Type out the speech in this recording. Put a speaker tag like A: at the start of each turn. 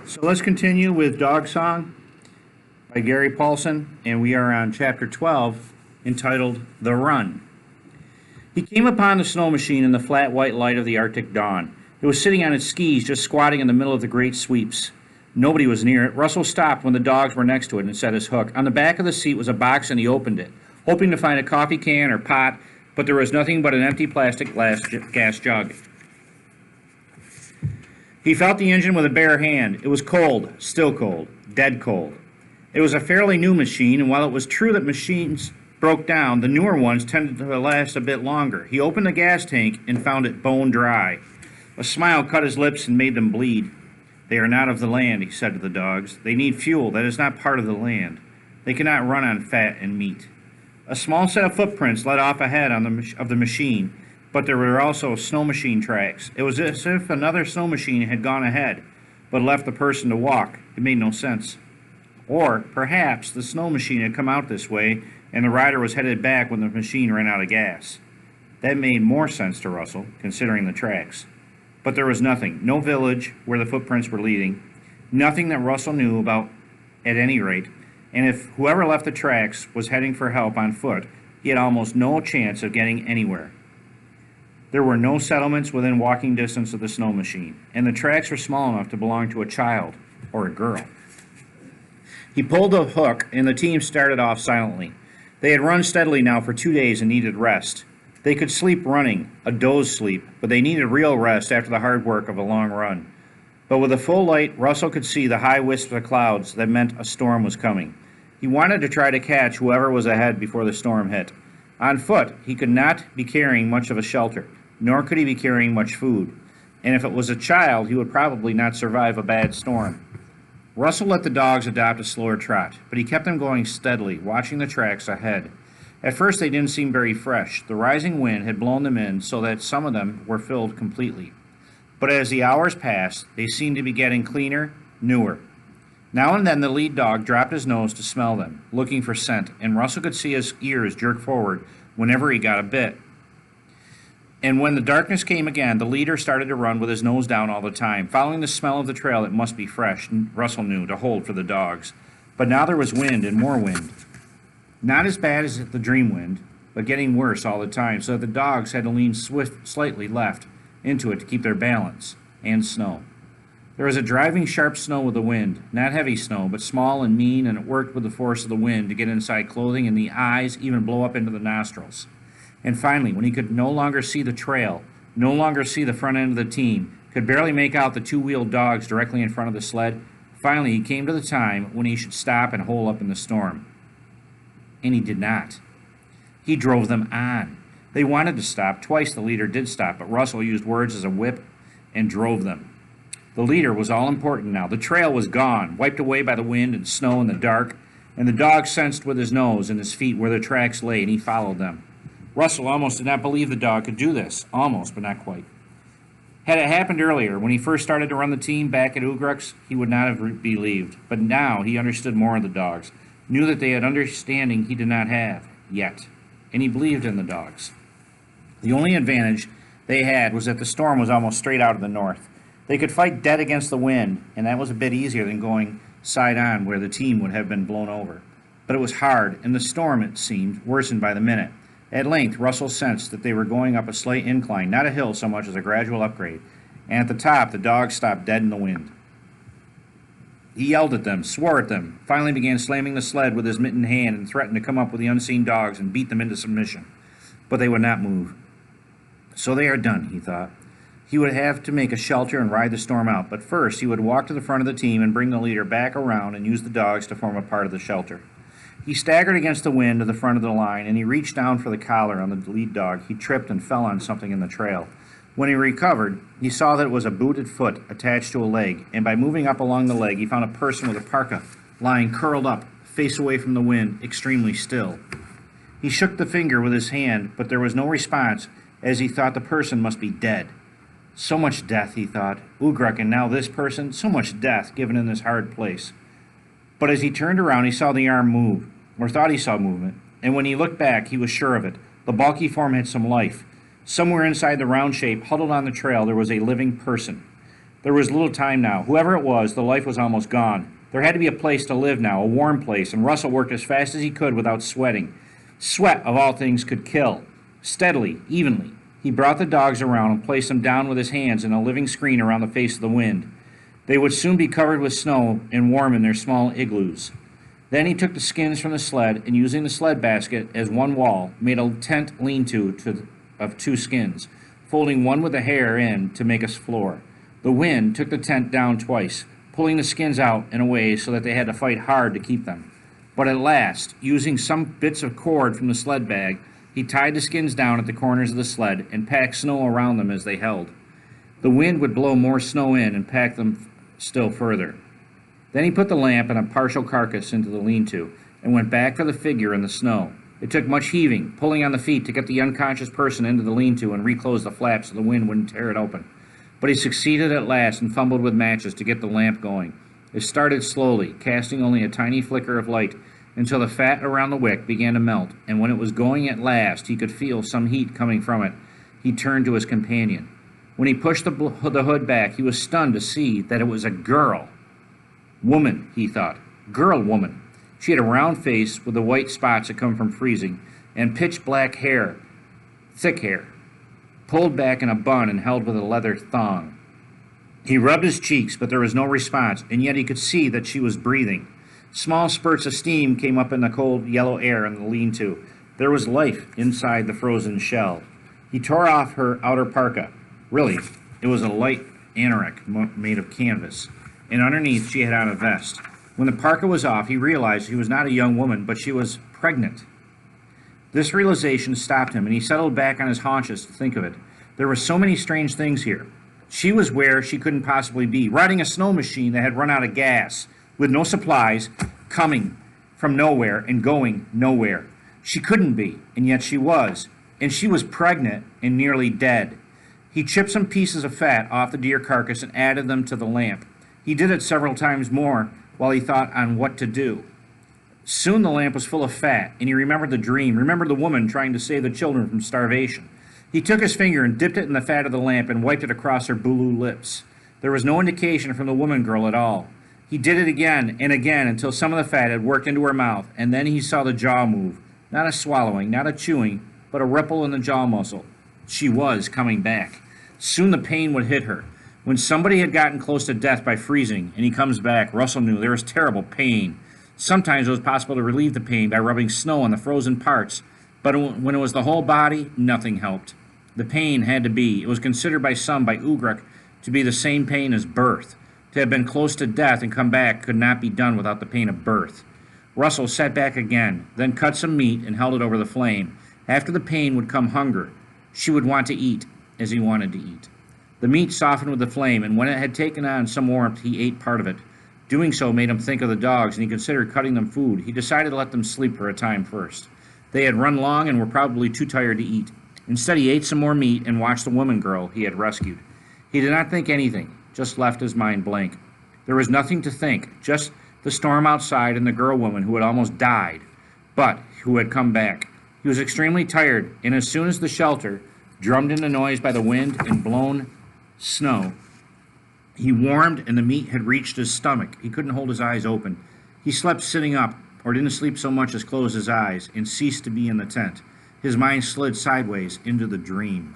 A: So let's continue with Dogsong by Gary Paulson, and we are on chapter 12 entitled The Run. He came upon the snow machine in the flat white light of the Arctic dawn. It was sitting on its skis, just squatting in the middle of the great sweeps. Nobody was near it. Russell stopped when the dogs were next to it and set his hook. On the back of the seat was a box, and he opened it, hoping to find a coffee can or pot, but there was nothing but an empty plastic gas jug. He felt the engine with a bare hand. It was cold, still cold, dead cold. It was a fairly new machine, and while it was true that machines broke down, the newer ones tended to last a bit longer. He opened the gas tank and found it bone dry. A smile cut his lips and made them bleed. "They are not of the land," he said to the dogs. "They need fuel that is not part of the land. They cannot run on fat and meat." A small set of footprints led off ahead of the machine, but there were also snow machine tracks. It was as if another snow machine had gone ahead, but left the person to walk. It made no sense. Or perhaps the snow machine had come out this way, and the rider was headed back when the machine ran out of gas. That made more sense to Russell, considering the tracks. But there was nothing, no village where the footprints were leading, nothing that Russell knew about at any rate, and if whoever left the tracks was heading for help on foot, he had almost no chance of getting anywhere. There were no settlements within walking distance of the snow machine, and the tracks were small enough to belong to a child or a girl. He pulled the hook, and the team started off silently. They had run steadily now for 2 days and needed rest. They could sleep running, a doze sleep, but they needed real rest after the hard work of a long run. But with a full light, Russell could see the high wisps of clouds that meant a storm was coming. He wanted to try to catch whoever was ahead before the storm hit. On foot, he could not be carrying much of a shelter, nor could he be carrying much food. And if it was a child, he would probably not survive a bad storm. Russell let the dogs adopt a slower trot, but he kept them going steadily, watching the tracks ahead. At first they didn't seem very fresh. The rising wind had blown them in so that some of them were filled completely. But as the hours passed, they seemed to be getting cleaner, newer. Now and then the lead dog dropped his nose to smell them, looking for scent, and Russell could see his ears jerk forward whenever he got a bit. And when the darkness came again, the leader started to run with his nose down all the time, following the smell of the trail that must be fresh, Russell knew, to hold for the dogs. But now there was wind and more wind. Not as bad as the dream wind, but getting worse all the time, so that the dogs had to lean slightly left into it to keep their balance, and snow. There was a driving sharp snow with the wind, not heavy snow, but small and mean, and it worked with the force of the wind to get inside clothing and the eyes, even blow up into the nostrils. And finally, when he could no longer see the trail, no longer see the front end of the team, could barely make out the two-wheeled dogs directly in front of the sled, finally he came to the time when he should stop and hole up in the storm. And he did not. He drove them on. They wanted to stop. Twice the leader did stop, but Russell used words as a whip and drove them. The leader was all important now. The trail was gone, wiped away by the wind and snow and the dark, and the dog sensed with his nose and his feet where the tracks lay, and he followed them. Russell almost did not believe the dog could do this. Almost, but not quite. Had it happened earlier, when he first started to run the team back at Ugruk's, he would not have believed. But now he understood more of the dogs, knew that they had understanding he did not have yet, and he believed in the dogs. The only advantage they had was that the storm was almost straight out of the north. They could fight dead against the wind, and that was a bit easier than going side on where the team would have been blown over. But it was hard, and the storm, it seemed, worsened by the minute. At length, Russell sensed that they were going up a slight incline, not a hill so much as a gradual upgrade, and at the top the dogs stopped dead in the wind. He yelled at them, swore at them, finally began slamming the sled with his mittened hand and threatened to come up with the unseen dogs and beat them into submission. But they would not move. So they are done, he thought. He would have to make a shelter and ride the storm out, but first he would walk to the front of the team and bring the leader back around and use the dogs to form a part of the shelter. He staggered against the wind to the front of the line, and he reached down for the collar on the lead dog. He tripped and fell on something in the trail. When he recovered, he saw that it was a booted foot attached to a leg, and by moving up along the leg, he found a person with a parka lying curled up, face away from the wind, extremely still. He shook the finger with his hand, but there was no response, as he thought the person must be dead. So much death, he thought. Ugruk, and now this person, so much death given in this hard place. But as he turned around, he saw the arm move, or thought he saw movement, and when he looked back, he was sure of it. The bulky form had some life. Somewhere inside the round shape, huddled on the trail, there was a living person. There was little time now. Whoever it was, the life was almost gone. There had to be a place to live now, a warm place, and Russell worked as fast as he could without sweating. Sweat, of all things, could kill. Steadily, evenly, he brought the dogs around and placed them down with his hands in a living screen around the face of the wind. They would soon be covered with snow and warm in their small igloos. Then he took the skins from the sled and, using the sled basket as one wall, made a tent lean-to of 2 skins, folding one with the hair in to make a floor. The wind took the tent down twice, pulling the skins out and away so that they had to fight hard to keep them. But at last, using some bits of cord from the sled bag, he tied the skins down at the corners of the sled and packed snow around them as they held. The wind would blow more snow in and pack them still further. Then he put the lamp and a partial carcass into the lean-to and went back for the figure in the snow. It took much heaving, pulling on the feet to get the unconscious person into the lean-to and reclose the flap so the wind wouldn't tear it open. But he succeeded at last and fumbled with matches to get the lamp going. It started slowly, casting only a tiny flicker of light, until the fat around the wick began to melt, and when it was going at last, he could feel some heat coming from it. He turned to his companion. When he pushed the hood back, he was stunned to see that it was a girl. Woman, he thought. Girl woman. She had a round face with the white spots that come from freezing, and pitch black hair, thick hair, pulled back in a bun and held with a leather thong. He rubbed his cheeks, but there was no response, and yet he could see that she was breathing. Small spurts of steam came up in the cold yellow air in the lean-to. There was life inside the frozen shell. He tore off her outer parka. Really, it was a light anorak made of canvas, and underneath she had on a vest. When the parka was off, he realized she was not a young woman, but she was pregnant. This realization stopped him, and he settled back on his haunches to think of it. There were so many strange things here. She was where she couldn't possibly be, riding a snow machine that had run out of gas, with no supplies, coming from nowhere and going nowhere. She couldn't be, and yet she was. And she was pregnant and nearly dead. He chipped some pieces of fat off the deer carcass and added them to the lamp. He did it several times more while he thought on what to do. Soon the lamp was full of fat, and he remembered the dream, remembered the woman trying to save the children from starvation. He took his finger and dipped it in the fat of the lamp and wiped it across her blue lips. There was no indication from the woman girl at all. He did it again and again until some of the fat had worked into her mouth, and then he saw the jaw move. Not a swallowing, not a chewing, but a ripple in the jaw muscle. She was coming back. Soon the pain would hit her. When somebody had gotten close to death by freezing, and he comes back, Russell knew there was terrible pain. Sometimes it was possible to relieve the pain by rubbing snow on the frozen parts, but when it was the whole body, nothing helped. The pain had to be. It was considered by some, by Ugruk, to be the same pain as birth. To have been close to death and come back could not be done without the pain of birth. Russell sat back again, then cut some meat and held it over the flame. After the pain would come hunger. She would want to eat, as he wanted to eat. The meat softened with the flame, and when it had taken on some warmth, he ate part of it. Doing so made him think of the dogs, and he considered cutting them food. He decided to let them sleep for a time first. They had run long and were probably too tired to eat. Instead, he ate some more meat and watched the woman girl he had rescued. He did not think anything, just left his mind blank. There was nothing to think, just the storm outside and the girl woman who had almost died, but who had come back. He was extremely tired, and as soon as the shelter, drummed into noise by the wind and blown snow, he warmed and the meat had reached his stomach. He couldn't hold his eyes open. He slept sitting up, or didn't sleep so much as close his eyes, and ceased to be in the tent. His mind slid sideways into the dream.